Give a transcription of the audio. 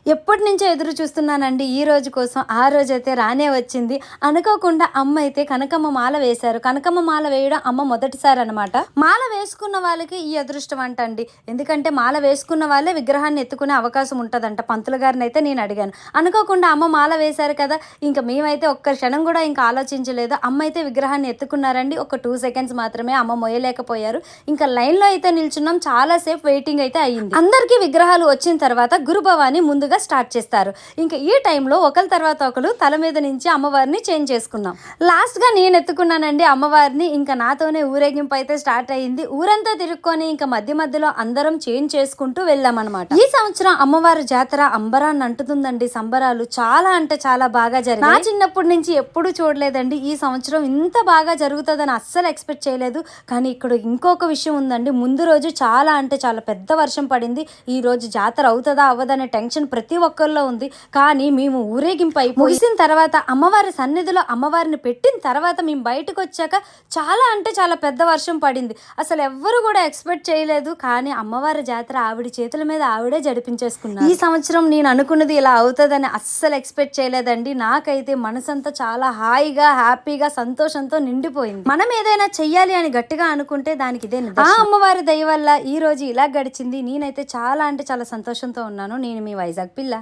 ఎప్పటి నుంచో ఎదురు చూస్తున్నానండి ఈ రోజు కోసం. ఆ రోజైతే రానే వచ్చింది. అనుకోకుండా అమ్మ అయితే కనకమ్మ మాల వేశారు. కనకమ్మ మాల వేయడం అమ్మ మొదటిసారి అనమాట. మాల వేసుకున్న వాళ్ళకి ఈ అదృష్టం అంటండి. ఎందుకంటే మాల వేసుకున్న వాళ్ళే విగ్రహాన్ని ఎత్తుకునే అవకాశం ఉంటుందంట. పంతులు గారిని అయితే నేను అడిగాను. అనుకోకుండా అమ్మ మాల వేశారు కదా, ఇంకా మేమైతే ఒక్క క్షణం కూడా ఇంకా ఆలోచించలేదు. అమ్మ అయితే విగ్రహాన్ని ఎత్తుకున్నారండి. ఒక 2 సెకండ్స్ మాత్రమే అమ్మ మొయ్యలేకపోయారు. ఇంకా లైన్లో అయితే నిల్చున్నాం. చాలాసేపు వెయిటింగ్ అయితే అయ్యింది. అందరికీ విగ్రహాలు వచ్చిన తర్వాత గురుభవాని ముందుగా స్టార్ట్ చేస్తారు. ఇంకా ఈ టైంలో ఒకరి తర్వాత ఒకరు తల మీద నుంచి అమ్మవారిని చేంజ్ చేసుకున్నాం. లాస్ట్ గా నేను ఎత్తుకున్నానండి అమ్మవారిని. ఇంకా నాతోనే ఊరేగింపు అయితే స్టార్ట్ అయ్యింది. ఊరంతా తిరుక్కొని ఇంకా మధ్య మధ్యలో అందరం చేంజ్ చేసుకుంటూ వెళ్ళామన్నమాట. ఈ సంవత్సరం అమ్మవారి జాతర అంబరాన్ని అంటుతుందండి. సంబరాలు చాలా అంటే చాలా బాగా జరిగాయి. నా చిన్నప్పటి నుంచి ఎప్పుడు చూడలేదండి. ఈ సంవత్సరం ఇంత బాగా జరుగుతుందని అస్సలు ఎక్స్పెక్ట్ చేయలేదు. కానీ ఇక్కడ ఇంకొక విషయం ఉందండి. ముందు రోజు చాలా అంటే చాలా పెద్ద వర్షం పడింది. ఈ రోజు జాతర అవుతుందా అవ్వదనే టెన్షన్ ప్రతి ఒక్కరిలో ఉంది. కానీ మేము ఊరేగింపు ముగిసిన తర్వాత అమ్మవారి సన్నిధిలో అమ్మవారిని పెట్టిన తర్వాత మేము బయటకు వచ్చాక చాలా అంటే చాలా పెద్ద వర్షం పడింది. అసలు ఎవ్వరు కూడా ఎక్స్పెక్ట్ చేయలేదు. కానీ అమ్మవారి జాతర ఆవిడ చేతుల మీద ఆవిడే జరిపించేసుకున్నారు. ఈ సంవత్సరం నేను అనుకున్నది ఇలా అవుతుందని అస్సలు ఎక్స్పెక్ట్ చేయలేదండి. నాకైతే మనసంతా చాలా హాయిగా హ్యాపీగా సంతోషంతో నిండిపోయింది. మనం ఏదైనా చెయ్యాలి అని గట్టిగా అనుకుంటే దానికి ఇదే ఆ అమ్మవారి దయ వల్ల ఈ రోజు ఇలా గడిచింది. నేనైతే చాలా అంటే చాలా సంతోషంతో ఉన్నాను. నేను మీ వైజాగ్ పిల్ల.